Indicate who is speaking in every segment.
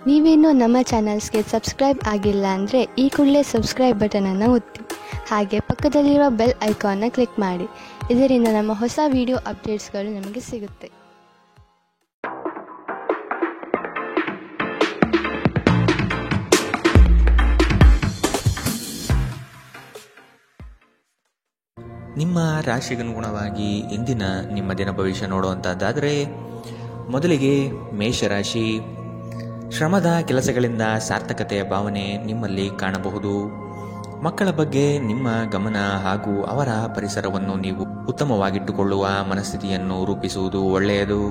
Speaker 1: ನೀವೇನೂ ನಮ್ಮ ಚಾನಲ್ಸ್ಗೆ ಸಬ್ಸ್ಕ್ರೈಬ್ ಆಗಿಲ್ಲ ಅಂದರೆ ಈ ಕೂಡಲೇ ಸಬ್ಸ್ಕ್ರೈಬ್ ಬಟನನ್ನು ಒತ್ತಿ. ಹಾಗೆ ಪಕ್ಕದಲ್ಲಿರುವ ಬೆಲ್ ಐಕಾನ್ನ ಕ್ಲಿಕ್ ಮಾಡಿ. ಇದರಿಂದ ನಮ್ಮ ಹೊಸ ವಿಡಿಯೋ ಅಪ್ಡೇಟ್ಸ್ಗಳು ನಿಮಗೆ ಸಿಗುತ್ತೆ.
Speaker 2: ನಿಮ್ಮ ರಾಶಿಗನುಗುಣವಾಗಿ ಇಂದಿನ ನಿಮ್ಮ ದಿನ ಭವಿಷ್ಯ ನೋಡುವಂಥದ್ದಾದರೆ, ಮೊದಲಿಗೆ ಮೇಷರಾಶಿ. ಶ್ರಮದ ಕೆಲಸಗಳಿಂದ ಸಾರ್ಥಕತೆಯ ಭಾವನೆ ನಿಮ್ಮಲ್ಲಿ ಕಾಣಬಹುದು. ಮಕ್ಕಳ ಬಗ್ಗೆ ನಿಮ್ಮ ಗಮನ ಹಾಗೂ ಅವರ ಪರಿಸರವನ್ನು ನೀವು ಉತ್ತಮವಾಗಿಟ್ಟುಕೊಳ್ಳುವ ಮನಸ್ಥಿತಿಯನ್ನು ರೂಪಿಸುವುದು ಒಳ್ಳೆಯದು.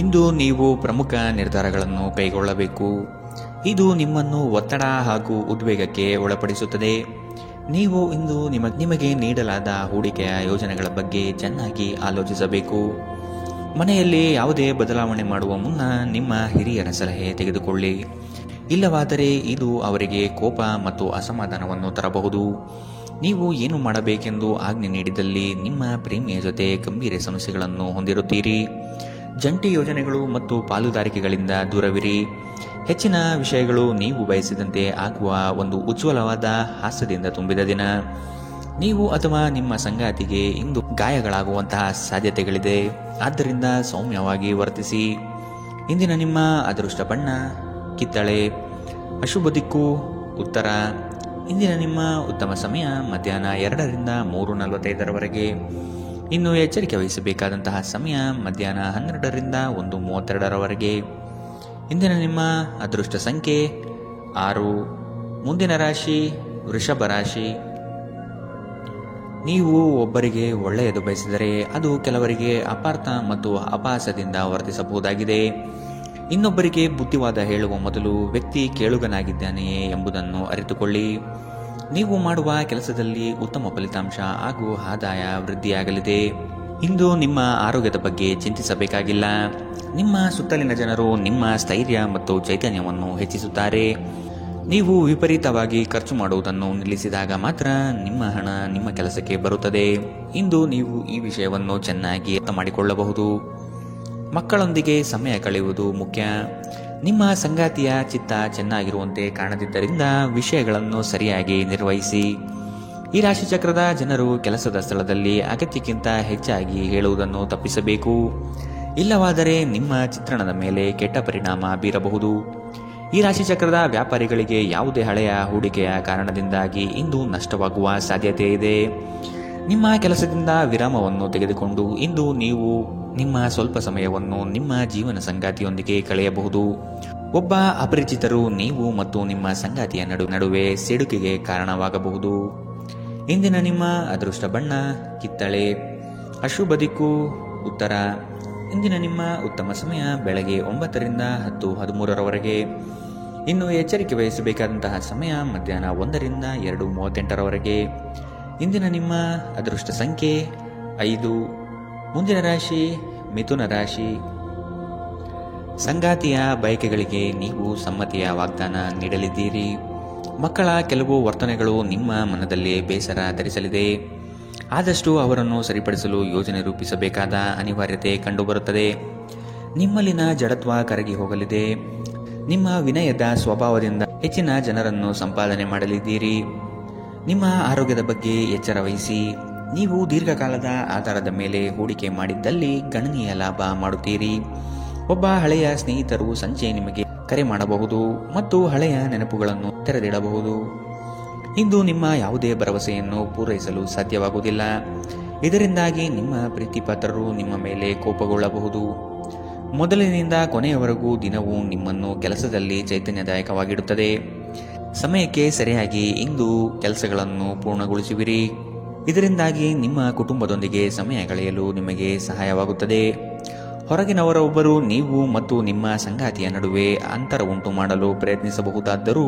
Speaker 2: ಇಂದು ನೀವು ಪ್ರಮುಖ ನಿರ್ಧಾರಗಳನ್ನು ಕೈಗೊಳ್ಳಬೇಕು. ಇದು ನಿಮ್ಮನ್ನು ಒತ್ತಡ ಹಾಗೂ ಉದ್ವೇಗಕ್ಕೆ ಒಳಪಡಿಸುತ್ತದೆ. ನೀವು ಇಂದು ನಿಮಗೆ ನೀಡಲಾದ ಹೂಡಿಕೆಯ ಯೋಜನೆಗಳ ಬಗ್ಗೆ ಚೆನ್ನಾಗಿ ಆಲೋಚಿಸಬೇಕು. ಮನೆಯಲ್ಲಿ ಯಾವುದೇ ಬದಲಾವಣೆ ಮಾಡುವ ಮುನ್ನ ನಿಮ್ಮ ಹಿರಿಯರ ಸಲಹೆ ತೆಗೆದುಕೊಳ್ಳಿ. ಇಲ್ಲವಾದರೆ ಇದು ಅವರಿಗೆ ಕೋಪ ಮತ್ತು ಅಸಮಾಧಾನವನ್ನು ತರಬಹುದು. ನೀವು ಏನು ಮಾಡಬೇಕೆಂದು ಆಜ್ಞೆ ನೀಡಿದಲ್ಲಿ ನಿಮ್ಮ ಪ್ರೇಮಿಯ ಜೊತೆ ಗಂಭೀರ ಸಮಸ್ಯೆಗಳನ್ನು ಹೊಂದಿರುತ್ತೀರಿ. ಜಂಟಿ ಯೋಜನೆಗಳು ಮತ್ತು ಪಾಲುದಾರಿಕೆಗಳಿಂದ ದೂರವಿರಿ. ಹೆಚ್ಚಿನ ವಿಷಯಗಳು ನೀವು ಬಯಸಿದಂತೆ ಆಗುವ ಒಂದು ಉಜ್ವಲವಾದ ಹಾಸ್ಯದಿಂದ ತುಂಬಿದ ದಿನ. ನೀವು ಅಥವಾ ನಿಮ್ಮ ಸಂಗಾತಿಗೆ ಇಂದು ಗಾಯಗಳಾಗುವಂತಹ ಸಾಧ್ಯತೆಗಳಿದೆ. ಆದ್ದರಿಂದ ಸೌಮ್ಯವಾಗಿ ವರ್ತಿಸಿ. ಇಂದಿನ ನಿಮ್ಮ ಅದೃಷ್ಟ ಬಣ್ಣ ಕಿತ್ತಳೆ. ಅಶುಭ ದಿಕ್ಕು ಉತ್ತರ. ಇಂದಿನ ನಿಮ್ಮ ಉತ್ತಮ ಸಮಯ ಮಧ್ಯಾಹ್ನ 2ರಿಂದ 3:45 ಇನ್ನು ಎಚ್ಚರಿಕೆ ವಹಿಸಬೇಕಾದಂತಹ ಸಮಯ ಮಧ್ಯಾಹ್ನ 12ರಿಂದ 1:32 ಇಂದಿನ ನಿಮ್ಮ ಅದೃಷ್ಟ ಸಂಖ್ಯೆ 6. ಮುಂದಿನ ರಾಶಿ ವೃಷಭ ರಾಶಿ. ನೀವು ಒಬ್ಬರಿಗೆ ಒಳ್ಳೆಯದು ಬಯಸಿದರೆ ಅದು ಕೆಲವರಿಗೆ ಅಪಾರ್ಥ ಮತ್ತು ಅಪಹಾಸದಿಂದ ವರ್ತಿಸಬಹುದಾಗಿದೆ. ಇನ್ನೊಬ್ಬರಿಗೆ ಬುದ್ಧಿವಾದ ಹೇಳುವ ಮೊದಲು ವ್ಯಕ್ತಿ ಕೇಳುಗನಾಗಿದ್ದಾನೆಯೇ ಎಂಬುದನ್ನು ಅರಿತುಕೊಳ್ಳಿ. ನೀವು ಮಾಡುವ ಕೆಲಸದಲ್ಲಿ ಉತ್ತಮ ಫಲಿತಾಂಶ ಹಾಗೂ ಆದಾಯ ವೃದ್ಧಿಯಾಗಲಿದೆ. ಇಂದು ನಿಮ್ಮ ಆರೋಗ್ಯದ ಬಗ್ಗೆ ಚಿಂತಿಸಬೇಕಾಗಿಲ್ಲ. ನಿಮ್ಮ ಸುತ್ತಲಿನ ಜನರು ನಿಮ್ಮ ಸ್ಥೈರ್ಯ ಮತ್ತು ಚೈತನ್ಯವನ್ನು ಹೆಚ್ಚಿಸುತ್ತಾರೆ. ನೀವು ವಿಪರೀತವಾಗಿ ಖರ್ಚು ಮಾಡುವುದನ್ನು ನಿಲ್ಲಿಸಿದಾಗ ಮಾತ್ರ ನಿಮ್ಮ ಹಣ ನಿಮ್ಮ ಕೆಲಸಕ್ಕೆ ಬರುತ್ತದೆ. ಇಂದು ನೀವು ಈ ವಿಷಯವನ್ನು ಚೆನ್ನಾಗಿ ಅರ್ಥ ಮಾಡಿಕೊಳ್ಳಬಹುದು. ಮಕ್ಕಳೊಂದಿಗೆ ಸಮಯ ಕಳೆಯುವುದು ಮುಖ್ಯ. ನಿಮ್ಮ ಸಂಗಾತಿಯ ಚಿತ್ತ ಚೆನ್ನಾಗಿರುವಂತೆ ಕಾಣದಿದ್ದರಿಂದ ವಿಷಯಗಳನ್ನು ಸರಿಯಾಗಿ ನಿರ್ವಹಿಸಿ. ಈ ರಾಶಿಚಕ್ರದ ಜನರು ಕೆಲಸದ ಸ್ಥಳದಲ್ಲಿ ಅಗತ್ಯಕ್ಕಿಂತ ಹೆಚ್ಚಾಗಿ ಹೇಳುವುದನ್ನು ತಪ್ಪಿಸಬೇಕು. ಇಲ್ಲವಾದರೆ ನಿಮ್ಮ ಚಿತ್ರಣದ ಮೇಲೆ ಕೆಟ್ಟ ಪರಿಣಾಮ ಬೀರಬಹುದು. ಈ ರಾಶಿಚಕ್ರದ ವ್ಯಾಪಾರಿಗಳಿಗೆ ಯಾವುದೇ ಹಳೆಯ ಹೂಡಿಕೆಯ ಕಾರಣದಿಂದಾಗಿ ಇಂದು ನಷ್ಟವಾಗುವ ಸಾಧ್ಯತೆ ಇದೆ. ನಿಮ್ಮ ಕೆಲಸದಿಂದ ವಿರಾಮವನ್ನು ತೆಗೆದುಕೊಂಡು ಇಂದು ನೀವು ನಿಮ್ಮ ಸ್ವಲ್ಪ ಸಮಯವನ್ನು ನಿಮ್ಮ ಜೀವನ ಸಂಗಾತಿಯೊಂದಿಗೆ ಕಳೆಯಬಹುದು. ಒಬ್ಬ ಅಪರಿಚಿತರು ನೀವು ಮತ್ತು ನಿಮ್ಮ ಸಂಗಾತಿಯ ನಡುವೆ ಸಿಡುಕಿಗೆ ಕಾರಣವಾಗಬಹುದು. ಇಂದಿನ ನಿಮ್ಮ ಅದೃಷ್ಟ ಬಣ್ಣ ಕಿತ್ತಳೆ. ಅಶುಭ ದಿಕ್ಕು ಉತ್ತರ. ಇಂದಿನ ನಿಮ್ಮ ಉತ್ತಮ ಸಮಯ ಬೆಳಗ್ಗೆ 9ರಿಂದ 10:13 ಇನ್ನು ಎಚ್ಚರಿಕೆ ವಹಿಸಬೇಕಾದಂತಹ ಸಮಯ ಮಧ್ಯಾಹ್ನ 1ರಿಂದ 2:38 ಇಂದಿನ ನಿಮ್ಮ ಅದೃಷ್ಟ ಸಂಖ್ಯೆ 5. ಮುಂದಿನ ರಾಶಿ ಮಿಥುನ ರಾಶಿ. ಸಂಗಾತಿಯ ಬಯಕೆಗಳಿಗೆ ನೀವು ಸಮ್ಮತಿಯ ವಾಗ್ದಾನ ನೀಡಲಿದ್ದೀರಿ. ಮಕ್ಕಳ ಕೆಲವು ವರ್ತನೆಗಳು ನಿಮ್ಮ ಮನದಲ್ಲಿ ಬೇಸರ ಧರಿಸಲಿದೆ. ಆದಷ್ಟು ಅವರನ್ನು ಸರಿಪಡಿಸಲು ಯೋಜನೆ ರೂಪಿಸಬೇಕಾದ ಅನಿವಾರ್ಯತೆ ಕಂಡುಬರುತ್ತದೆ. ನಿಮ್ಮಲ್ಲಿನ ಜಡತ್ವ ಕರಗಿ ಹೋಗಲಿದೆ. ನಿಮ್ಮ ವಿನಯದ ಸ್ವಭಾವದಿಂದ ಹೆಚ್ಚಿನ ಜನರನ್ನು ಸಂಪಾದನೆ ಮಾಡಲಿದ್ದೀರಿ. ನಿಮ್ಮ ಆರೋಗ್ಯದ ಬಗ್ಗೆ ಎಚ್ಚರ ವಹಿಸಿ. ನೀವು ದೀರ್ಘಕಾಲದ ಆಧಾರದ ಮೇಲೆ ಹೂಡಿಕೆ ಮಾಡಿದ್ದಲ್ಲಿ ಗಣನೀಯ ಲಾಭ ಮಾಡುತ್ತೀರಿ. ಒಬ್ಬ ಹಳೆಯ ಸ್ನೇಹಿತರು ಸಂಜೆ ನಿಮಗೆ ಕರೆ ಮಾಡಬಹುದು ಮತ್ತು ಹಳೆಯ ನೆನಪುಗಳನ್ನು ತೆರೆದಿಡಬಹುದು. ಇಂದು ನಿಮ್ಮ ಯಾವುದೇ ಭರವಸೆಯನ್ನು ಪೂರೈಸಲು ಸಾಧ್ಯವಾಗುವುದಿಲ್ಲ. ಇದರಿಂದಾಗಿ ನಿಮ್ಮ ಪ್ರೀತಿಪಾತ್ರರು ನಿಮ್ಮ ಮೇಲೆ ಕೋಪಗೊಳ್ಳಬಹುದು. ಮೊದಲಿನಿಂದ ಕೊನೆಯವರೆಗೂ ದಿನವೂ ನಿಮ್ಮನ್ನು ಕೆಲಸದಲ್ಲಿ ಚೈತನ್ಯದಾಯಕವಾಗಿಡುತ್ತದೆ. ಸಮಯಕ್ಕೆ ಸರಿಯಾಗಿ ಇಂದು ಕೆಲಸಗಳನ್ನು ಪೂರ್ಣಗೊಳಿಸುವಿರಿ. ಇದರಿಂದಾಗಿ ನಿಮ್ಮ ಕುಟುಂಬದೊಂದಿಗೆ ಸಮಯ ಕಳೆಯಲು ನಿಮಗೆ ಸಹಾಯವಾಗುತ್ತದೆ. ಹೊರಗಿನವರೊಬ್ಬರು ನೀವು ಮತ್ತು ನಿಮ್ಮ ಸಂಗಾತಿಯ ನಡುವೆ ಅಂತರ ಉಂಟು ಮಾಡಲು ಪ್ರಯತ್ನಿಸಬಹುದಾದರೂ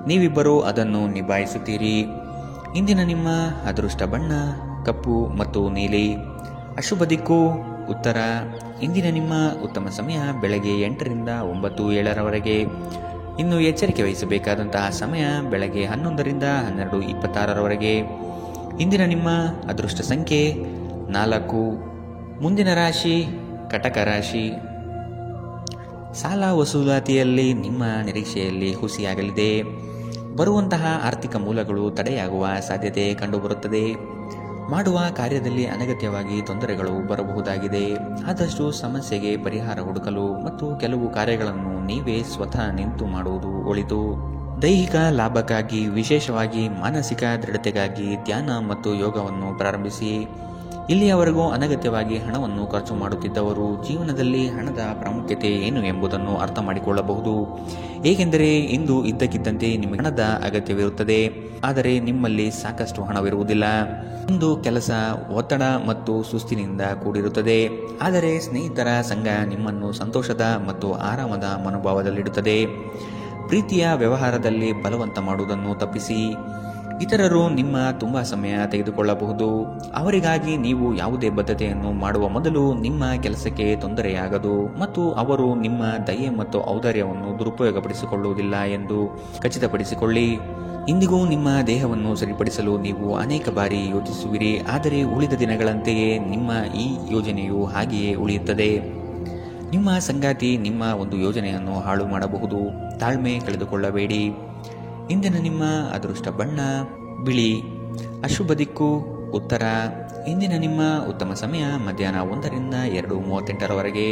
Speaker 2: ನೀವಿಬ್ಬರೂ ಅದನ್ನು ನಿಭಾಯಿಸುತ್ತೀರಿ. ಇಂದಿನ ನಿಮ್ಮ ಅದೃಷ್ಟ ಬಣ್ಣ ಕಪ್ಪು ಮತ್ತು ನೀಲಿ. ಅಶುಭ ದಿಕ್ಕು ಉತ್ತರ. ಇಂದಿನ ನಿಮ್ಮ ಉತ್ತಮ ಸಮಯ ಬೆಳಗ್ಗೆ 8ರಿಂದ 9:07 ಇನ್ನು ಎಚ್ಚರಿಕೆ ವಹಿಸಬೇಕಾದಂತಹ ಸಮಯ ಬೆಳಗ್ಗೆ 11ರಿಂದ 12:26 ಇಂದಿನ ನಿಮ್ಮ ಅದೃಷ್ಟ ಸಂಖ್ಯೆ 4. ಮುಂದಿನ ರಾಶಿ ಕಟಕ ರಾಶಿ. ಸಾಲ ವಸೂಲಾತಿಯಲ್ಲಿ ನಿಮ್ಮ ನಿರೀಕ್ಷೆಯಲ್ಲಿ ಹುಸಿಯಾಗಲಿದೆ. ಬರುವಂತಹ ಆರ್ಥಿಕ ಮೂಲಗಳು ತಡೆಯಾಗುವ ಸಾಧ್ಯತೆ ಕಂಡುಬರುತ್ತದೆ. ಮಾಡುವ ಕಾರ್ಯದಲ್ಲಿ ಅನಗತ್ಯವಾಗಿ ತೊಂದರೆಗಳು ಬರಬಹುದಾಗಿದೆ. ಆದಷ್ಟು ಸಮಸ್ಯೆಗೆ ಪರಿಹಾರ ಹುಡುಕಲು ಮತ್ತು ಕೆಲವು ಕಾರ್ಯಗಳನ್ನು ನೀವೇ ಸ್ವತಃ ನಿಂತು ಮಾಡುವುದು ಒಳಿತು. ದೈಹಿಕ ಲಾಭಕ್ಕಾಗಿ, ವಿಶೇಷವಾಗಿ ಮಾನಸಿಕ ದೃಢತೆಗಾಗಿ ಧ್ಯಾನ ಮತ್ತು ಯೋಗವನ್ನು ಪ್ರಾರಂಭಿಸಿ. ಇಲ್ಲಿಯವರೆಗೂ ಅನಗತ್ಯವಾಗಿ ಹಣವನ್ನು ಖರ್ಚು ಮಾಡುತ್ತಿದ್ದವರು ಜೀವನದಲ್ಲಿ ಹಣದ ಪ್ರಾಮುಖ್ಯತೆ ಏನು ಎಂಬುದನ್ನು ಅರ್ಥ ಮಾಡಿಕೊಳ್ಳಬಹುದು. ಏಕೆಂದರೆ ಇಂದು ಇದ್ದಕ್ಕಿದ್ದಂತೆ ನಿಮಗೆ ಹಣದ ಅಗತ್ಯವಿರುತ್ತದೆ, ಆದರೆ ನಿಮ್ಮಲ್ಲಿ ಸಾಕಷ್ಟು ಹಣವಿರುವುದಿಲ್ಲ. ಇಂದು ಕೆಲಸ ಒತ್ತಡ ಮತ್ತು ಸುಸ್ತಿನಿಂದ ಕೂಡಿರುತ್ತದೆ, ಆದರೆ ಸ್ನೇಹಿತರ ಸಂಘ ನಿಮ್ಮನ್ನು ಸಂತೋಷದ ಮತ್ತು ಆರಾಮದ ಮನೋಭಾವದಲ್ಲಿಡುತ್ತದೆ. ಪ್ರೀತಿಯ ವ್ಯವಹಾರದಲ್ಲಿ ಬಲವಂತ ಮಾಡುವುದನ್ನು ತಪ್ಪಿಸಿ. ಇತರರು ನಿಮ್ಮ ತುಂಬಾ ಸಮಯ ತೆಗೆದುಕೊಳ್ಳಬಹುದು. ಅವರಿಗಾಗಿ ನೀವು ಯಾವುದೇ ಬದ್ಧತೆಯನ್ನು ಮಾಡುವ ಮೊದಲು ನಿಮ್ಮ ಕೆಲಸಕ್ಕೆ ತೊಂದರೆಯಾಗದು ಮತ್ತು ಅವರು ನಿಮ್ಮ ದಯೆ ಮತ್ತು ಔದಾರ್ಯವನ್ನು ದುರುಪಯೋಗಪಡಿಸಿಕೊಳ್ಳುವುದಿಲ್ಲ ಎಂದು ಖಚಿತಪಡಿಸಿಕೊಳ್ಳಿ. ಇಂದಿಗೂ ನಿಮ್ಮ ದೇಹವನ್ನು ಸರಿಪಡಿಸಲು ನೀವು ಅನೇಕ ಬಾರಿ ಯೋಚಿಸುವಿರಿ, ಆದರೆ ಉಳಿದ ದಿನಗಳಂತೆಯೇ ನಿಮ್ಮ ಈ ಯೋಜನೆಯು ಹಾಗೆಯೇ ಉಳಿಯುತ್ತದೆ. ನಿಮ್ಮ ಸಂಗಾತಿ ನಿಮ್ಮ ಒಂದು ಯೋಜನೆಯನ್ನು ಹಾಳು ಮಾಡಬಹುದು. ತಾಳ್ಮೆ ಕಳೆದುಕೊಳ್ಳಬೇಡಿ. ಇಂದಿನ ನಿಮ್ಮ ಅದೃಷ್ಟ ಬಣ್ಣ ಬಿಳಿ. ಅಶುಭ ದಿಕ್ಕು ಉತ್ತರ. ಇಂದಿನ ನಿಮ್ಮ ಉತ್ತಮ ಸಮಯ ಮಧ್ಯಾಹ್ನ 1 ರಿಂದ 2:38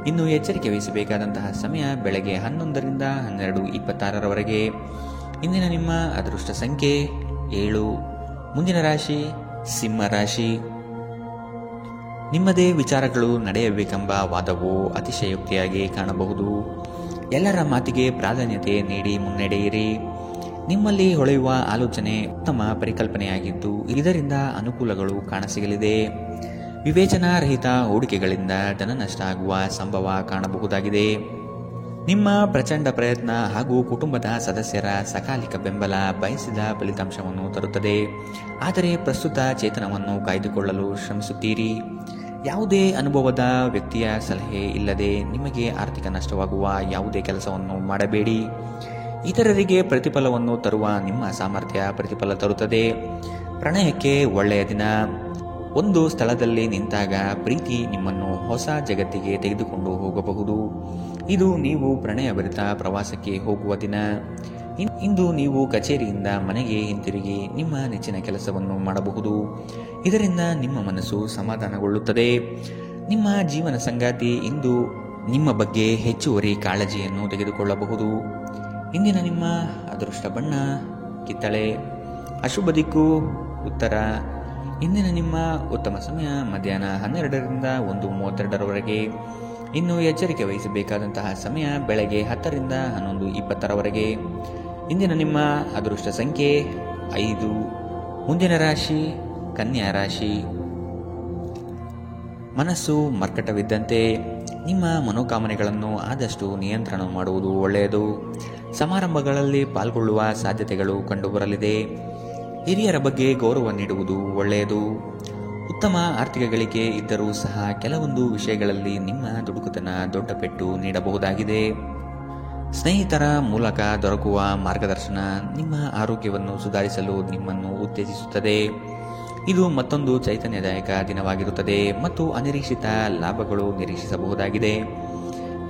Speaker 2: ಇನ್ನು ಎಚ್ಚರಿಕೆ ವಹಿಸಬೇಕಾದಂತಹ ಸಮಯ ಬೆಳಗ್ಗೆ 11 ರಿಂದ 12:26 ಇಂದಿನ ನಿಮ್ಮ ಅದೃಷ್ಟ ಸಂಖ್ಯೆ 7. ಮುಂದಿನ ರಾಶಿ ಸಿಂಹ ರಾಶಿ. ನಿಮ್ಮದೇ ವಿಚಾರಗಳು ನಡೆಯಬೇಕೆಂಬ ವಾದವು ಅತಿಶಯೋಕ್ತಿಯಾಗಿ ಕಾಣಬಹುದು. ಎಲ್ಲರ ಮಾತಿಗೆ ಪ್ರಾಧಾನ್ಯತೆ ನೀಡಿ ಮುನ್ನಡೆಯಿರಿ. ನಿಮ್ಮಲ್ಲಿ ಹೊಳೆಯುವ ಆಲೋಚನೆ ಉತ್ತಮ ಪರಿಕಲ್ಪನೆಯಾಗಿದ್ದು ಇದರಿಂದ ಅನುಕೂಲಗಳು ಕಾಣಸಿಗಲಿದೆ. ವಿವೇಚನಾರಹಿತ ಹೂಡಿಕೆಗಳಿಂದ ಧನ ನಷ್ಟ ಆಗುವ ಸಂಭವ ಕಾಣಬಹುದಾಗಿದೆ. ನಿಮ್ಮ ಪ್ರಚಂಡ ಪ್ರಯತ್ನ ಹಾಗೂ ಕುಟುಂಬದ ಸದಸ್ಯರ ಸಕಾಲಿಕ ಬೆಂಬಲ ಬಯಸಿದ ಫಲಿತಾಂಶವನ್ನು ತರುತ್ತದೆ, ಆದರೆ ಪ್ರಸ್ತುತ ಚೇತನವನ್ನು ಕಾಯ್ದುಕೊಳ್ಳಲು ಶ್ರಮಿಸುತ್ತೀರಿ. ಯಾವುದೇ ಅನುಭವದ ವ್ಯಕ್ತಿಯ ಸಲಹೆ ಇಲ್ಲದೆ ನಿಮಗೆ ಆರ್ಥಿಕ ನಷ್ಟವಾಗುವ ಯಾವುದೇ ಕೆಲಸವನ್ನು ಮಾಡಬೇಡಿ. ಇತರರಿಗೆ ಪ್ರತಿಫಲವನ್ನು ತರುವ ನಿಮ್ಮ ಸಾಮರ್ಥ್ಯ ಪ್ರತಿಫಲ ತರುತ್ತದೆ. ಪ್ರಣಯಕ್ಕೆ ಒಳ್ಳೆಯ ದಿನ. ಒಂದು ಸ್ಥಳದಲ್ಲಿ ನಿಂತಾಗ ಪ್ರೀತಿ ನಿಮ್ಮನ್ನು ಹೊಸ ಜಗತ್ತಿಗೆ ತೆಗೆದುಕೊಂಡು ಹೋಗಬಹುದು. ಇದು ನೀವು ಪ್ರಣಯಭರಿತ ಪ್ರವಾಸಕ್ಕೆ ಹೋಗುವ ದಿನ. ಇಂದು ನೀವು ಕಚೇರಿಯಿಂದ ಮನೆಗೆ ಹಿಂತಿರುಗಿ ನಿಮ್ಮ ನೆಚ್ಚಿನ ಕೆಲಸವನ್ನು ಮಾಡಬಹುದು. ಇದರಿಂದ ನಿಮ್ಮ ಮನಸ್ಸು ಸಮಾಧಾನಗೊಳ್ಳುತ್ತದೆ. ನಿಮ್ಮ ಜೀವನ ಸಂಗಾತಿ ಇಂದು ನಿಮ್ಮ ಬಗ್ಗೆ ಹೆಚ್ಚುವರಿ ಕಾಳಜಿಯನ್ನು ತೆಗೆದುಕೊಳ್ಳಬಹುದು. ಇಂದಿನ ನಿಮ್ಮ ಅದೃಷ್ಟ ಬಣ್ಣ ಕಿತ್ತಳೆ. ಅಶುಭ ದಿಕ್ಕು ಉತ್ತರ. ಇಂದಿನ ನಿಮ್ಮ ಉತ್ತಮ ಸಮಯ ಮಧ್ಯಾಹ್ನ 12 ರಿಂದ 1:32 ಇನ್ನು ಎಚ್ಚರಿಕೆ ವಹಿಸಬೇಕಾದಂತಹ ಸಮಯ ಬೆಳಗ್ಗೆ 10 ರಿಂದ 11:20 ಇಂದಿನ ನಿಮ್ಮ ಅದೃಷ್ಟ ಸಂಖ್ಯೆ 5. ಮುಂದಿನ ರಾಶಿ ಕನ್ಯಾ ರಾಶಿ. ಮನಸ್ಸು ಮರ್ಕಟವಿದ್ದಂತೆ. ನಿಮ್ಮ ಮನೋಕಾಮನೆಗಳನ್ನು ಆದಷ್ಟು ನಿಯಂತ್ರಣ ಮಾಡುವುದು ಒಳ್ಳೆಯದು. ಸಮಾರಂಭಗಳಲ್ಲಿ ಪಾಲ್ಗೊಳ್ಳುವ ಸಾಧ್ಯತೆಗಳು ಕಂಡುಬರಲಿದೆ. ಹಿರಿಯರ ಬಗ್ಗೆ ಗೌರವ ನೀಡುವುದು ಒಳ್ಳೆಯದು. ಉತ್ತಮ ಆರ್ಥಿಕ ಗಳಿಕೆ ಇದ್ದರೂ ಸಹ ಕೆಲವೊಂದು ವಿಷಯಗಳಲ್ಲಿ ನಿಮ್ಮ ದುಡುಕುತನ ದೊಡ್ಡ ಪೆಟ್ಟು ನೀಡಬಹುದಾಗಿದೆ. ಸ್ನೇಹಿತರ ಮೂಲಕ ದೊರಕುವ ಮಾರ್ಗದರ್ಶನ ನಿಮ್ಮ ಆರೋಗ್ಯವನ್ನು ಸುಧಾರಿಸಲು ನಿಮ್ಮನ್ನು ಉತ್ತೇಜಿಸುತ್ತದೆ. ಇದು ಮತ್ತೊಂದು ಚೈತನ್ಯದಾಯಕ ದಿನವಾಗಿರುತ್ತದೆ ಮತ್ತು ಅನಿರೀಕ್ಷಿತ ಲಾಭಗಳು ನಿರೀಕ್ಷಿಸಬಹುದಾಗಿದೆ.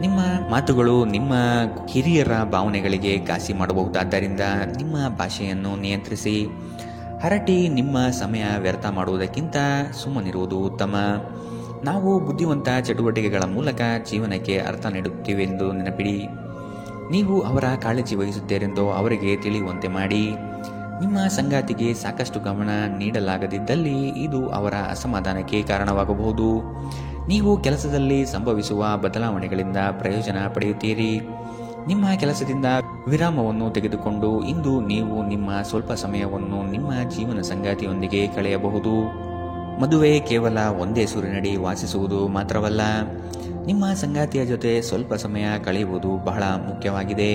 Speaker 2: ನಿಮ್ಮ ಮಾತುಗಳು ನಿಮ್ಮ ಹಿರಿಯರ ಭಾವನೆಗಳಿಗೆ ಘಾಸಿ ಮಾಡಬಹುದಾದ್ದರಿಂದ ನಿಮ್ಮ ಭಾಷೆಯನ್ನು ನಿಯಂತ್ರಿಸಿ. ಹರಟಿ ನಿಮ್ಮ ಸಮಯ ವ್ಯರ್ಥ ಮಾಡುವುದಕ್ಕಿಂತ ಸುಮ್ಮನಿರುವುದು ಉತ್ತಮ. ನಾವು ಬುದ್ಧಿವಂತ ಚಟುವಟಿಕೆಗಳ ಮೂಲಕ ಜೀವನಕ್ಕೆ ಅರ್ಥ ನೀಡುತ್ತೀವೆಂದು ನೆನಪಿಡಿ. ನೀವು ಅವರ ಕಾಳಜಿ ವಹಿಸುತ್ತೀರೆಂದು ಅವರಿಗೆ ತಿಳಿಯುವಂತೆ ಮಾಡಿ. ನಿಮ್ಮ ಸಂಗಾತಿಗೆ ಸಾಕಷ್ಟು ಗಮನ ನೀಡಲಾಗದಿದ್ದಲ್ಲಿ ಇದು ಅವರ ಅಸಮಾಧಾನಕ್ಕೆ ಕಾರಣವಾಗಬಹುದು. ನೀವು ಕೆಲಸದಲ್ಲಿ ಸಂಭವಿಸುವ ಬದಲಾವಣೆಗಳಿಂದ ಪ್ರಯೋಜನ ಪಡೆಯುತ್ತೀರಿ. ನಿಮ್ಮ ಕೆಲಸದಿಂದ ವಿರಾಮವನ್ನು ತೆಗೆದುಕೊಂಡು ಇಂದು ನೀವು ನಿಮ್ಮ ಸ್ವಲ್ಪ ಸಮಯವನ್ನು ನಿಮ್ಮ ಜೀವನ ಸಂಗಾತಿಯೊಂದಿಗೆ ಕಳೆಯಬಹುದು. ಮದುವೆ ಕೇವಲ ಒಂದೇ ಸೂರಿನಡಿ ವಾಸಿಸುವುದು ಮಾತ್ರವಲ್ಲ, ನಿಮ್ಮ ಸಂಗಾತಿಯ ಜೊತೆ ಸ್ವಲ್ಪ ಸಮಯ ಕಳೆಯುವುದು ಬಹಳ ಮುಖ್ಯವಾಗಿದೆ.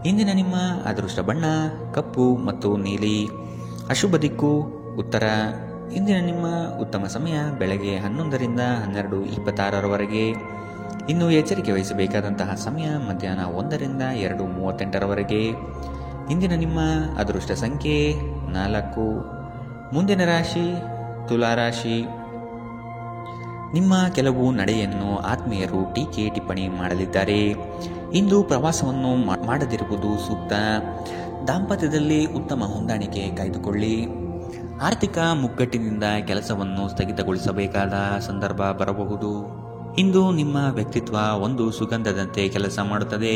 Speaker 2: ಇಂದಿನ ನಿಮ್ಮ ಅದೃಷ್ಟ ಬಣ್ಣ ಕಪ್ಪು ಮತ್ತು ನೀಲಿ. ಅಶುಭ ದಿಕ್ಕು ಉತ್ತರ. ಇಂದಿನ ನಿಮ್ಮ ಉತ್ತಮ ಸಮಯ ಬೆಳಗ್ಗೆ 11 ರಿಂದ 12:26 ಇನ್ನು ಎಚ್ಚರಿಕೆ ವಹಿಸಬೇಕಾದಂತಹ ಸಮಯ ಮಧ್ಯಾಹ್ನ 1 ರಿಂದ 2:38 ಇಂದಿನ ನಿಮ್ಮ ಅದೃಷ್ಟ ಸಂಖ್ಯೆ 4. ಮುಂದಿನ ರಾಶಿ ತುಲಾರಾಶಿ. ನಿಮ್ಮ ಕೆಲವು ನಡೆಯನ್ನು ಆತ್ಮೀಯರು ಟೀಕೆ ಟಿಪ್ಪಣಿ ಮಾಡಲಿದ್ದಾರೆ. ಇಂದು ಪ್ರವಾಸವನ್ನು ಮಾಡದಿರುವುದು ಸೂಕ್ತ. ದಾಂಪತ್ಯದಲ್ಲಿ ಉತ್ತಮ ಹೊಂದಾಣಿಕೆ ಕಾಯ್ದುಕೊಳ್ಳಿ. ಆರ್ಥಿಕ ಮುಗ್ಗಟ್ಟಿನಿಂದ ಕೆಲಸವನ್ನು ಸ್ಥಗಿತಗೊಳಿಸಬೇಕಾದ ಸಂದರ್ಭ ಬರಬಹುದು. ಇಂದು ನಿಮ್ಮ ವ್ಯಕ್ತಿತ್ವ ಒಂದು ಸುಗಂಧದಂತೆ ಕೆಲಸ ಮಾಡುತ್ತದೆ.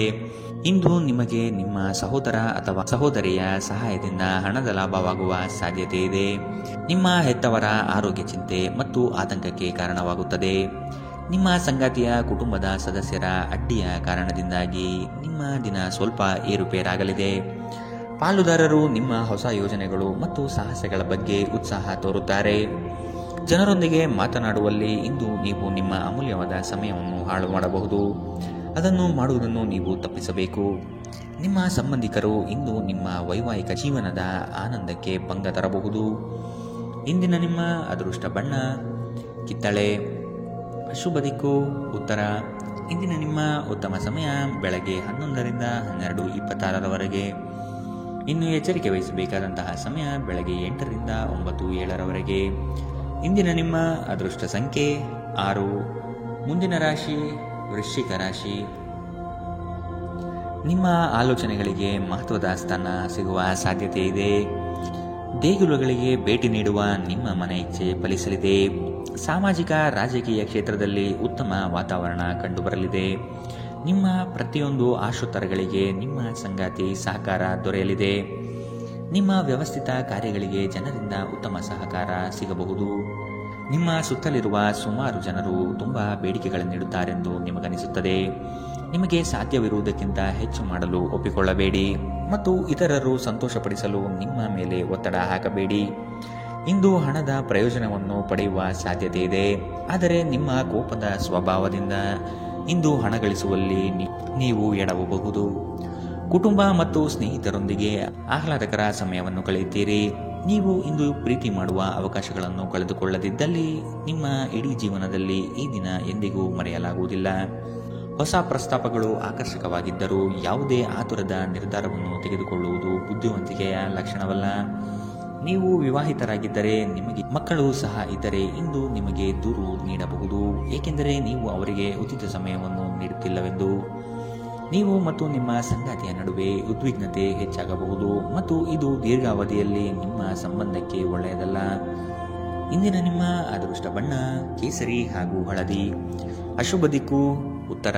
Speaker 2: ಇಂದು ನಿಮಗೆ ನಿಮ್ಮ ಸಹೋದರ ಅಥವಾ ಸಹೋದರಿಯ ಸಹಾಯದಿಂದ ಹಣದ ಲಾಭವಾಗುವ ಸಾಧ್ಯತೆ ಇದೆ. ನಿಮ್ಮ ಹೆತ್ತವರ ಆರೋಗ್ಯ ಚಿಂತೆ ಮತ್ತು ಆತಂಕಕ್ಕೆ ಕಾರಣವಾಗುತ್ತದೆ. ನಿಮ್ಮ ಸಂಗಾತಿಯ ಕುಟುಂಬದ ಸದಸ್ಯರ ಅಡ್ಡಿಯ ಕಾರಣದಿಂದಾಗಿ ನಿಮ್ಮ ದಿನ ಸ್ವಲ್ಪ ಏರುಪೇರಾಗಲಿದೆ. ಪಾಲುದಾರರು ನಿಮ್ಮ ಹೊಸ ಯೋಜನೆಗಳು ಮತ್ತು ಸಾಹಸಗಳ ಬಗ್ಗೆ ಉತ್ಸಾಹ ತೋರುತ್ತಾರೆ. ಜನರೊಂದಿಗೆ ಮಾತನಾಡುವಲ್ಲಿ ಇಂದು ನೀವು ನಿಮ್ಮ ಅಮೂಲ್ಯವಾದ ಸಮಯವನ್ನು ಹಾಳು ಮಾಡಬಹುದು. ಅದನ್ನು ಮಾಡುವುದನ್ನು ನೀವು ತಪ್ಪಿಸಬೇಕು. ನಿಮ್ಮ ಸಂಬಂಧಿಕರು ಇಂದು ನಿಮ್ಮ ವೈವಾಹಿಕ ಜೀವನದ ಆನಂದಕ್ಕೆ ಭಂಗ ತರಬಹುದು. ಇಂದಿನ ನಿಮ್ಮ ಅದೃಷ್ಟ ಬಣ್ಣ ಕಿತ್ತಳೆ. ಶುಭ ದಿಕ್ಕು ಉತ್ತರ. ಇಂದಿನ ನಿಮ್ಮ ಉತ್ತಮ ಸಮಯ ಬೆಳಗ್ಗೆ 11ರಿಂದ 12:26ರವರೆಗೆ. ಇನ್ನು ಎಚ್ಚರಿಕೆ ವಹಿಸಬೇಕಾದಂತಹ ಸಮಯ ಬೆಳಗ್ಗೆ 8ರಿಂದ 9:07ರವರೆಗೆ. ಇಂದಿನ ನಿಮ್ಮ ಅದೃಷ್ಟ ಸಂಖ್ಯೆ 6. ಮುಂದಿನ ರಾಶಿ ವೃಶ್ಚಿಕ ರಾಶಿ. ನಿಮ್ಮ ಆಲೋಚನೆಗಳಿಗೆ ಮಹತ್ವದ ಸ್ಥಾನ ಸಿಗುವ ಸಾಧ್ಯತೆ ಇದೆ. ದೇಗುಲಗಳಿಗೆ ಭೇಟಿ ನೀಡುವ ನಿಮ್ಮ ಮನ ಇಚ್ಛೆ ಫಲಿಸಲಿದೆ. ಸಾಮಾಜಿಕ ರಾಜಕೀಯ ಕ್ಷೇತ್ರದಲ್ಲಿ ಉತ್ತಮ ವಾತಾವರಣ ಕಂಡುಬರಲಿದೆ. ನಿಮ್ಮ ಪ್ರತಿಯೊಂದು ಆಶೋತ್ತರಗಳಿಗೆ ನಿಮ್ಮ ಸಂಗಾತಿ ಸಹಕಾರ ದೊರೆಯಲಿದೆ. ನಿಮ್ಮ ವ್ಯವಸ್ಥಿತ ಕಾರ್ಯಗಳಿಗೆ ಜನರಿಂದ ಉತ್ತಮ ಸಹಕಾರ ಸಿಗಬಹುದು. ನಿಮ್ಮ ಸುತ್ತಲಿರುವ ಸುಮಾರು ಜನರು ತುಂಬಾ ಬೇಡಿಕೆಗಳನ್ನಿಡುತ್ತಾರೆಂದು ನಿಮಗನಿಸುತ್ತದೆ. ನಿಮಗೆ ಸಾಧ್ಯವಿರುವುದಕ್ಕಿಂತ ಹೆಚ್ಚು ಮಾಡಲು ಒಪ್ಪಿಕೊಳ್ಳಬೇಡಿ ಮತ್ತು ಇತರರು ಸಂತೋಷಪಡಿಸಲು ನಿಮ್ಮ ಮೇಲೆ ಒತ್ತಡ ಹಾಕಬೇಡಿ. ಇಂದು ಹಣದ ಪ್ರಯೋಜನವನ್ನು ಪಡೆಯುವ ಸಾಧ್ಯತೆ ಇದೆ. ಆದರೆ ನಿಮ್ಮ ಕೋಪದ ಸ್ವಭಾವದಿಂದ ಇಂದು ಹಣ ಗಳಿಸುವಲ್ಲಿ ನೀವು ಎಡವಬಹುದು. ಕುಟುಂಬ ಮತ್ತು ಸ್ನೇಹಿತರೊಂದಿಗೆ ಆಹ್ಲಾದಕರ ಸಮಯವನ್ನು ಕಳೆಯುತ್ತೀರಿ. ನೀವು ಇಂದು ಪ್ರೀತಿ ಮಾಡುವ ಅವಕಾಶಗಳನ್ನು ಕಳೆದುಕೊಳ್ಳದಿದ್ದಲ್ಲಿ ನಿಮ್ಮ ಇಡೀ ಜೀವನದಲ್ಲಿ ಈ ದಿನ ಎಂದಿಗೂ ಮರೆಯಲಾಗುವುದಿಲ್ಲ. ಹೊಸ ಪ್ರಸ್ತಾಪಗಳು ಆಕರ್ಷಕವಾಗಿದ್ದರೂ ಯಾವುದೇ ಆತುರದ ನಿರ್ಧಾರವನ್ನು ತೆಗೆದುಕೊಳ್ಳುವುದು ಬುದ್ಧಿವಂತಿಕೆಯ ಲಕ್ಷಣವಲ್ಲ. ನೀವು ವಿವಾಹಿತರಾಗಿದ್ದರೆ ನಿಮಗೆ ಮಕ್ಕಳು ಸಹ ಇದ್ದರೆ ಇಂದು ನಿಮಗೆ ದೂರು ನೀಡಬಹುದು, ಏಕೆಂದರೆ ನೀವು ಅವರಿಗೆ ಉಚಿತ ಸಮಯವನ್ನು ನೀಡುತ್ತಿಲ್ಲವೆಂದು. ನೀವು ಮತ್ತು ನಿಮ್ಮ ಸಂಗಾತಿಯ ನಡುವೆ ಉದ್ವಿಗ್ನತೆ ಹೆಚ್ಚಾಗಬಹುದು ಮತ್ತು ಇದು ದೀರ್ಘಾವಧಿಯಲ್ಲಿ ನಿಮ್ಮ ಸಂಬಂಧಕ್ಕೆ ಒಳ್ಳೆಯದಲ್ಲ. ಇಂದಿನ ನಿಮ್ಮ ಅದೃಷ್ಟ ಬಣ್ಣ ಕೇಸರಿ ಹಾಗೂ ಹಳದಿ. ಅಶುಭ ದಿಕ್ಕು ಉತ್ತರ.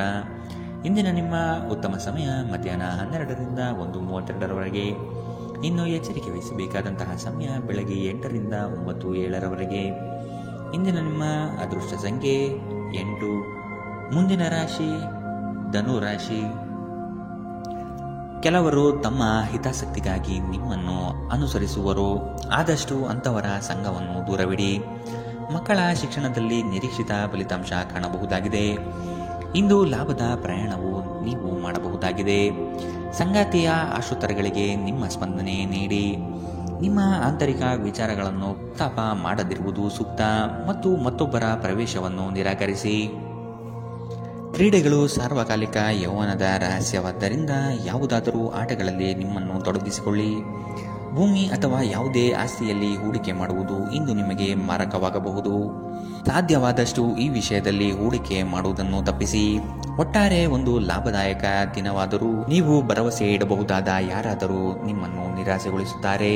Speaker 2: ಇಂದಿನ ನಿಮ್ಮ ಉತ್ತಮ ಸಮಯ ಮಧ್ಯಾಹ್ನ 12ರಿಂದ 1:32ರವರೆಗೆ. ಇನ್ನು ಎಚ್ಚರಿಕೆ ವಹಿಸಬೇಕಾದಂತಹ ಸಮಯ ಬೆಳಗ್ಗೆ 8ರಿಂದ 9:07ರವರೆಗೆ. ಇಂದಿನ ನಿಮ್ಮ ಅದೃಷ್ಟ ಸಂಖ್ಯೆ 8. ಮುಂದಿನ ರಾಶಿ ಧನು ರಾಶಿ. ಕೆಲವರು ತಮ್ಮ ಹಿತಾಸಕ್ತಿಗಾಗಿ ನಿಮ್ಮನ್ನು ಅನುಸರಿಸುವರು. ಆದಷ್ಟು ಅಂತವರ ಸಂಘವನ್ನು ದೂರವಿಡಿ. ಮಕ್ಕಳ ಶಿಕ್ಷಣದಲ್ಲಿ ನಿರೀಕ್ಷಿತ ಫಲಿತಾಂಶ ಕಾಣಬಹುದಾಗಿದೆ. ಇಂದು ಲಾಭದ ಪ್ರಯಾಣವು ನೀವು ಮಾಡಬಹುದಾಗಿದೆ. ಸಂಗಾತಿಯ ಆಶೋತ್ತರಗಳಿಗೆ ನಿಮ್ಮ ಸ್ಪಂದನೆ ನೀಡಿ. ನಿಮ್ಮ ಆಂತರಿಕ ವಿಚಾರಗಳನ್ನು ಪ್ರಸ್ತಾಪ ಮಾಡದಿರುವುದು ಸೂಕ್ತ ಮತ್ತು ಮತ್ತೊಬ್ಬರ ಪ್ರವೇಶವನ್ನು ನಿರಾಕರಿಸಿ. ಕ್ರೀಡೆಗಳು ಸಾರ್ವಕಾಲಿಕ ಯೌವನದ ರಹಸ್ಯವಾದ್ದರಿಂದ ಯಾವುದಾದರೂ ಆಟಗಳಲ್ಲಿ ನಿಮ್ಮನ್ನು ತೊಡಗಿಸಿಕೊಳ್ಳಿ. ಭೂಮಿ ಅಥವಾ ಯಾವುದೇ ಆಸ್ತಿಯಲ್ಲಿ ಹೂಡಿಕೆ ಮಾಡುವುದು ಇಂದು ನಿಮಗೆ ಮಾರಕವಾಗಬಹುದು. ಸಾಧ್ಯವಾದಷ್ಟು ಈ ವಿಷಯದಲ್ಲಿ ಹೂಡಿಕೆ ಮಾಡುವುದನ್ನು ತಪ್ಪಿಸಿ. ಒಟ್ಟಾರೆ ಒಂದು ಲಾಭದಾಯಕ ದಿನವಾದರೂ ನೀವು ಭರವಸೆ ಇಡಬಹುದಾದ ಯಾರಾದರೂ ನಿಮ್ಮನ್ನು ನಿರಾಸೆಗೊಳಿಸುತ್ತಾರೆ.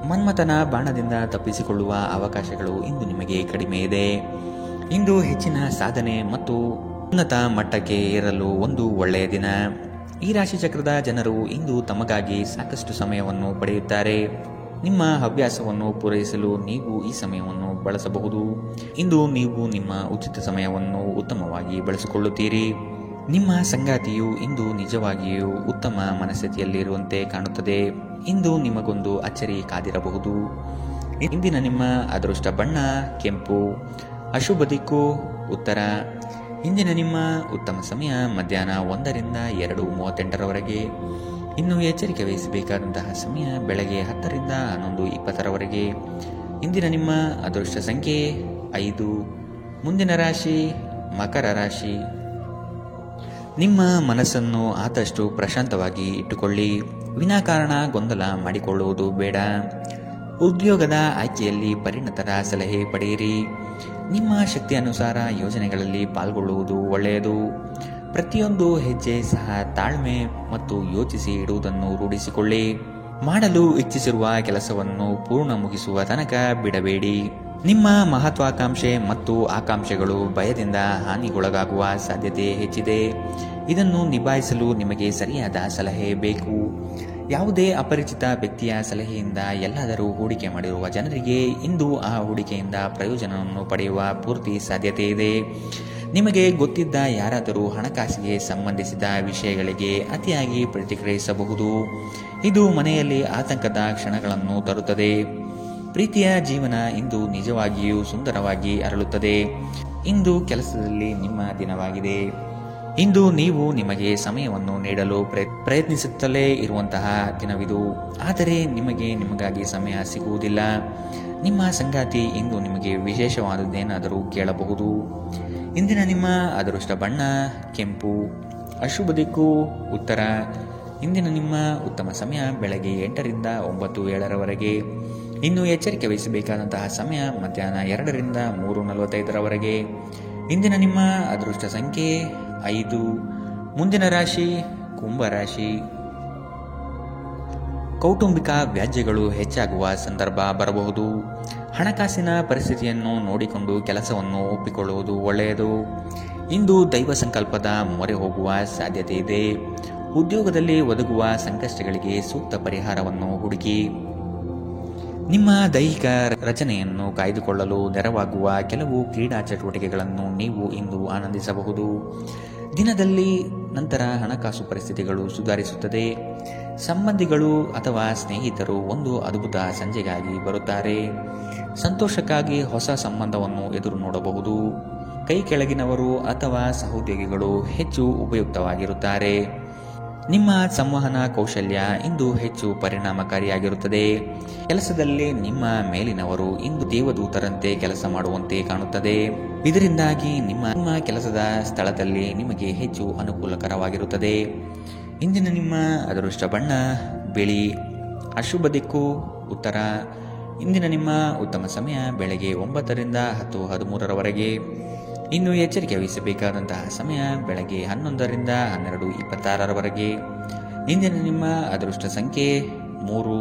Speaker 2: ಮನ್ಮಥನ ಬಾಣದಿಂದ ತಪ್ಪಿಸಿಕೊಳ್ಳುವ ಅವಕಾಶಗಳು ಇಂದು ನಿಮಗೆ ಕಡಿಮೆ ಇದೆ. ಇಂದು ಹೆಚ್ಚಿನ ಸಾಧನೆ ಮತ್ತು ಉನ್ನತ ಮಟ್ಟಕ್ಕೆ ಏರಲು ಒಂದು ಒಳ್ಳೆಯ ದಿನ. ಈ ರಾಶಿ ಚಕ್ರದ ಜನರು ಇಂದು ತಮಗಾಗಿ ಸಾಕಷ್ಟು ಸಮಯವನ್ನು ಪಡೆಯುತ್ತಾರೆ. ನಿಮ್ಮ ಹವ್ಯಾಸವನ್ನು ಪೂರೈಸಲು ನೀವು ಈ ಸಮಯವನ್ನು ಬಳಸಬಹುದು. ಇಂದು ನೀವು ನಿಮ್ಮ ಉಚಿತ ಸಮಯವನ್ನು ಉತ್ತಮವಾಗಿ ಬಳಸಿಕೊಳ್ಳುತ್ತೀರಿ. ನಿಮ್ಮ ಸಂಗಾತಿಯು ಇಂದು ನಿಜವಾಗಿಯೂ ಉತ್ತಮ ಮನಸ್ಥಿತಿಯಲ್ಲಿರುವಂತೆ ಕಾಣುತ್ತದೆ. ಇಂದು ನಿಮಗೊಂದು ಅಚ್ಚರಿ ಕಾದಿರಬಹುದು. ಇಂದಿನ ನಿಮ್ಮ ಅದೃಷ್ಟ ಬಣ್ಣ ಕೆಂಪು. ಅಶುಭ ದಿಕ್ಕು ಉತ್ತರ. ಇಂದಿನ ನಿಮ್ಮ ಉತ್ತಮ ಸಮಯ ಮಧ್ಯಾಹ್ನ 1ರಿಂದ 2:38ರವರೆಗೆ. ಇನ್ನು ಎಚ್ಚರಿಕೆ ವಹಿಸಬೇಕಾದಂತಹ ಸಮಯ ಬೆಳಗ್ಗೆ 10ರಿಂದ 11:20ರವರೆಗೆ. ಇಂದಿನ ನಿಮ್ಮ ಅದೃಷ್ಟ ಸಂಖ್ಯೆ 5. ಮುಂದಿನ ರಾಶಿ ಮಕರ ರಾಶಿ. ನಿಮ್ಮ ಮನಸ್ಸನ್ನು ಆದಷ್ಟು ಪ್ರಶಾಂತವಾಗಿ ಇಟ್ಟುಕೊಳ್ಳಿ. ವಿನಾಕಾರಣ ಗೊಂದಲ ಮಾಡಿಕೊಳ್ಳುವುದು ಬೇಡ. ಉದ್ಯೋಗದ ಆಯ್ಕೆಯಲ್ಲಿ ಪರಿಣತರ ಸಲಹೆ ಪಡೆಯಿರಿ. ನಿಮ್ಮ ಶಕ್ತಿ ಅನುಸಾರ ಯೋಜನೆಗಳಲ್ಲಿ ಪಾಲ್ಗೊಳ್ಳುವುದು ಒಳ್ಳೆಯದು. ಪ್ರತಿಯೊಂದು ಹೆಜ್ಜೆ ಸಹ ತಾಳ್ಮೆ ಮತ್ತು ಯೋಚಿಸಿ ಇಡುವುದನ್ನು ರೂಢಿಸಿಕೊಳ್ಳಿ. ಮಾಡಲು ಇಚ್ಛಿಸಿರುವ ಕೆಲಸವನ್ನು ಪೂರ್ಣ ಮುಗಿಸುವ ತನಕ ಬಿಡಬೇಡಿ. ನಿಮ್ಮ ಮಹತ್ವಾಕಾಂಕ್ಷೆ ಮತ್ತು ಆಕಾಂಕ್ಷೆಗಳು ಭಯದಿಂದ ಹಾನಿಗೊಳಗಾಗುವ ಸಾಧ್ಯತೆ ಹೆಚ್ಚಿದೆ. ಇದನ್ನು ನಿಭಾಯಿಸಲು ನಿಮಗೆ ಸರಿಯಾದ ಸಲಹೆ ಬೇಕು. ಯಾವುದೇ ಅಪರಿಚಿತ ವ್ಯಕ್ತಿಯ ಸಲಹೆಯಿಂದ ಎಲ್ಲಾದರೂ ಹೂಡಿಕೆ ಮಾಡಿರುವ ಜನರಿಗೆ ಇಂದು ಆ ಹೂಡಿಕೆಯಿಂದ ಪ್ರಯೋಜನವನ್ನು ಪಡೆಯುವ ಪೂರ್ತಿ ಸಾಧ್ಯತೆ ಇದೆ. ನಿಮಗೆ ಗೊತ್ತಿದ್ದ ಯಾರಾದರೂ ಹಣಕಾಸಿಗೆ ಸಂಬಂಧಿಸಿದ ವಿಷಯಗಳಿಗೆ ಅತಿಯಾಗಿ ಪ್ರತಿಕ್ರಿಯಿಸಬಹುದು. ಇದು ಮನೆಯಲ್ಲಿ ಆತಂಕದ ಕ್ಷಣಗಳನ್ನು ತರುತ್ತದೆ. ಪ್ರೀತಿಯ ಜೀವನ ಇಂದು ನಿಜವಾಗಿಯೂ ಸುಂದರವಾಗಿ ಅರಳುತ್ತದೆ. ಇಂದು ಕೆಲಸದಲ್ಲಿ ನಿಮ್ಮ ದಿನವಾಗಿದೆ. ಇಂದು ನೀವು ನಿಮಗೆ ಸಮಯವನ್ನು ನೀಡಲು ಪ್ರಯತ್ನಿಸುತ್ತಲೇ ಇರುವಂತಹ ದಿನವಿದು. ಆದರೆ ನಿಮಗಾಗಿ ಸಮಯ ಸಿಗುವುದಿಲ್ಲ. ನಿಮ್ಮ ಸಂಗಾತಿ ಇಂದು ನಿಮಗೆ ವಿಶೇಷವಾದದ್ದೇನಾದರೂ ಕೇಳಬಹುದು. ಇಂದಿನ ನಿಮ್ಮ ಅದೃಷ್ಟ ಬಣ್ಣ ಕೆಂಪು. ಅಶುಭ ದಿಕ್ಕು ಉತ್ತರ. ಇಂದಿನ ನಿಮ್ಮ ಉತ್ತಮ ಸಮಯ ಬೆಳಗ್ಗೆ 8ರಿಂದ 9:07 ಇನ್ನು ಎಚ್ಚರಿಕೆ ವಹಿಸಬೇಕಾದಂತಹ ಸಮಯ ಮಧ್ಯಾಹ್ನ 2ರಿಂದ 3:45 ಇಂದಿನ ನಿಮ್ಮ ಅದೃಷ್ಟ ಸಂಖ್ಯೆ 5. ಮುಂದಿನ ರಾಶಿ ಕುಂಭರಾಶಿ. ಕೌಟುಂಬಿಕ ವ್ಯಾಜ್ಯಗಳು ಹೆಚ್ಚಾಗುವ ಸಂದರ್ಭ ಬರಬಹುದು. ಹಣಕಾಸಿನ ಪರಿಸ್ಥಿತಿಯನ್ನು ನೋಡಿಕೊಂಡು ಕೆಲಸವನ್ನು ಒಪ್ಪಿಕೊಳ್ಳುವುದು ಒಳ್ಳೆಯದು. ಇಂದು ದೈವ ಸಂಕಲ್ಪದ ಮೊರೆ ಹೋಗುವ ಸಾಧ್ಯತೆ ಇದೆ. ಉದ್ಯೋಗದಲ್ಲಿ ಒದಗುವ ಸಂಕಷ್ಟಗಳಿಗೆ ಸೂಕ್ತ ಪರಿಹಾರವನ್ನು ಹುಡುಕಿ. ನಿಮ್ಮ ದೈಹಿಕ ರಚನೆಯನ್ನು ಕಾಯ್ದುಕೊಳ್ಳಲು ನೆರವಾಗುವ ಕೆಲವು ಕ್ರೀಡಾ ಚಟುವಟಿಕೆಗಳನ್ನು ನೀವು ಇಂದು ಆನಂದಿಸಬಹುದು. ದಿನದಲ್ಲಿ ನಂತರ ಹಣಕಾಸು ಪರಿಸ್ಥಿತಿಗಳು ಸುಧಾರಿಸುತ್ತದೆ. ಸಂಬಂಧಿಗಳು ಅಥವಾ ಸ್ನೇಹಿತರು ಒಂದು ಅದ್ಭುತ ಸಂಜೆಗಾಗಿ ಬರುತ್ತಾರೆ. ಸಂತೋಷಕ್ಕಾಗಿ ಹೊಸ ಸಂಬಂಧವನ್ನು ಎದುರು ನೋಡಬಹುದು. ಕೈ ಕೆಳಗಿನವರು ಅಥವಾ ಸಹೋದ್ಯೋಗಿಗಳು ಹೆಚ್ಚು ಉಪಯುಕ್ತವಾಗಿರುತ್ತಾರೆ. ನಿಮ್ಮ ಸಂವಹನ ಕೌಶಲ್ಯ ಇಂದು ಹೆಚ್ಚು ಪರಿಣಾಮಕಾರಿಯಾಗಿರುತ್ತದೆ. ಕೆಲಸದಲ್ಲಿ ನಿಮ್ಮ ಮೇಲಿನವರು ಇಂದು ದೇವದೂತರಂತೆ ಕೆಲಸ ಮಾಡುವಂತೆ ಕಾಣುತ್ತದೆ. ಇದರಿಂದಾಗಿ ನಿಮ್ಮ ಕೆಲಸದ ಸ್ಥಳದಲ್ಲಿ ನಿಮಗೆ ಹೆಚ್ಚು ಅನುಕೂಲಕರವಾಗಿರುತ್ತದೆ. ಇಂದಿನ ನಿಮ್ಮ ಅದೃಷ್ಟ ಬಣ್ಣ ಬಿಳಿ. ಅಶುಭ ದಿಕ್ಕು ಉತ್ತರ. ಇಂದಿನ ನಿಮ್ಮ ಉತ್ತಮ ಸಮಯ ಬೆಳಗ್ಗೆ 9ರಿಂದ 10:13 ಇನ್ನು ಎಚ್ಚರಿಕೆ ವಹಿಸಬೇಕಾದಂತಹ ಸಮಯ ಬೆಳಗ್ಗೆ 11ರಿಂದ 12:26 ಇಂದಿನ ನಿಮ್ಮ ಅದೃಷ್ಟ ಸಂಖ್ಯೆ 3.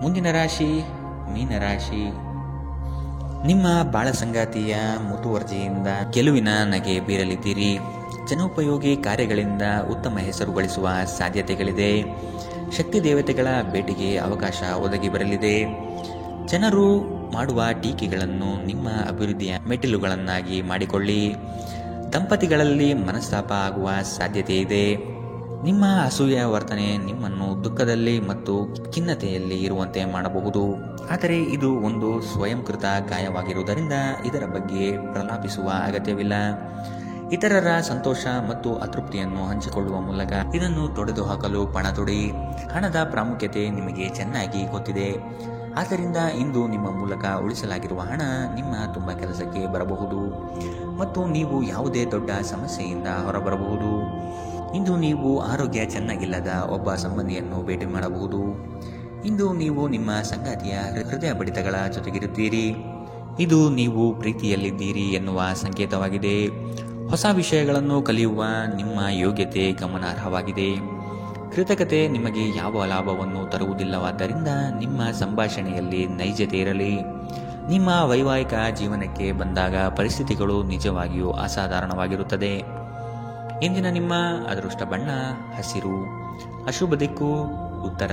Speaker 2: ಮುಂದಿನ ರಾಶಿ ಮೀನರಾಶಿ. ನಿಮ್ಮ ಬಾಳ ಸಂಗಾತಿಯ ಮುತುವರ್ಜಿಯಿಂದ ಗೆಲುವಿನ ನಗೆ ಬೀರಲಿದ್ದೀರಿ. ಜನೋಪಯೋಗಿ ಕಾರ್ಯಗಳಿಂದ ಉತ್ತಮ ಹೆಸರು ಗಳಿಸುವ ಸಾಧ್ಯತೆಗಳಿದೆ. ಶಕ್ತಿ ದೇವತೆಗಳ ಭೇಟಿಗೆ ಅವಕಾಶ ಒದಗಿ ಬರಲಿದೆ. ಜನರು ಮಾಡುವ ಟೀಕೆಗಳನ್ನು ನಿಮ್ಮ ಅಭಿವೃದ್ಧಿಯ ಮೆಟ್ಟಿಲುಗಳನ್ನಾಗಿ ಮಾಡಿಕೊಳ್ಳಿ. ದಂಪತಿಗಳಲ್ಲಿ ಮನಸ್ತಾಪ ಆಗುವ ಸಾಧ್ಯತೆ ಇದೆ. ನಿಮ್ಮ ಅಸೂಯ ವರ್ತನೆ ನಿಮ್ಮನ್ನು ದುಃಖದಲ್ಲಿ ಮತ್ತು ಖಿನ್ನತೆಯಲ್ಲಿ ಇರುವಂತೆ ಮಾಡಬಹುದು. ಆದರೆ ಇದು ಒಂದು ಸ್ವಯಂಕೃತ ಗಾಯವಾಗಿರುವುದರಿಂದ ಇದರ ಬಗ್ಗೆ ಪ್ರಲಾಪಿಸುವ ಅಗತ್ಯವಿಲ್ಲ. ಇತರರ ಸಂತೋಷ ಮತ್ತು ಅತೃಪ್ತಿಯನ್ನು ಹಂಚಿಕೊಳ್ಳುವ ಮೂಲಕ ಇದನ್ನು ತೊಡೆದುಹಾಕಲು ಪಣ ತೊಡಿ. ಹಣದ ಪ್ರಾಮುಖ್ಯತೆ ನಿಮಗೆ ಚೆನ್ನಾಗಿ ಗೊತ್ತಿದೆ. ಆದ್ದರಿಂದ ಇಂದು ನಿಮ್ಮ ಮೂಲಕ ಉಳಿಸಲಾಗಿರುವ ಹಣ ನಿಮ್ಮ ತುಂಬ ಕೆಲಸಕ್ಕೆ ಬರಬಹುದು ಮತ್ತು ನೀವು ಯಾವುದೇ ದೊಡ್ಡ ಸಮಸ್ಯೆಯಿಂದ ಹೊರಬರಬಹುದು. ಇಂದು ನೀವು ಆರೋಗ್ಯ ಚೆನ್ನಾಗಿಲ್ಲದ ಒಬ್ಬ ಸಂಬಂಧಿಯನ್ನು ಭೇಟಿ ಮಾಡಬಹುದು. ಇಂದು ನೀವು ನಿಮ್ಮ ಸಂಗಾತಿಯ ಹೃದಯ ಬಡಿತಗಳ ಜೊತೆಗಿರುತ್ತೀರಿ. ಇದು ನೀವು ಪ್ರೀತಿಯಲ್ಲಿದ್ದೀರಿ ಎನ್ನುವ ಸಂಕೇತವಾಗಿದೆ. ಹೊಸ ವಿಷಯಗಳನ್ನು ಕಲಿಯುವ ನಿಮ್ಮ ಯೋಗ್ಯತೆ ಗಮನಾರ್ಹವಾಗಿದೆ. ಕೃತಕತೆ ನಿಮಗೆ ಯಾವ ಲಾಭವನ್ನು ತರುವುದಿಲ್ಲವಾದ್ದರಿಂದ ನಿಮ್ಮ ಸಂಭಾಷಣೆಯಲ್ಲಿ ನೈಜತೆ ಇರಲಿ. ನಿಮ್ಮ ವೈವಾಹಿಕ ಜೀವನಕ್ಕೆ ಬಂದಾಗ ಪರಿಸ್ಥಿತಿಗಳು ನಿಜವಾಗಿಯೂ ಅಸಾಧಾರಣವಾಗಿರುತ್ತದೆ. ಇಂದಿನ ನಿಮ್ಮ ಅದೃಷ್ಟ ಬಣ್ಣ ಹಸಿರು. ಅಶುಭ ದಿಕ್ಕು ಉತ್ತರ.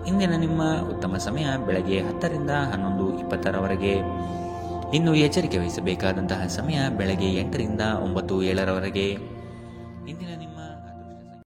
Speaker 2: ಇಂದಿನ ನಿಮ್ಮ ಉತ್ತಮ ಸಮಯ ಬೆಳಗ್ಗೆ 10ರಿಂದ 11:20 ಇನ್ನು ಎಚ್ಚರಿಕೆ ವಹಿಸಬೇಕಾದಂತಹ ಸಮಯ ಬೆಳಗ್ಗೆ 8ರಿಂದ 9:07 ಇಂದಿನ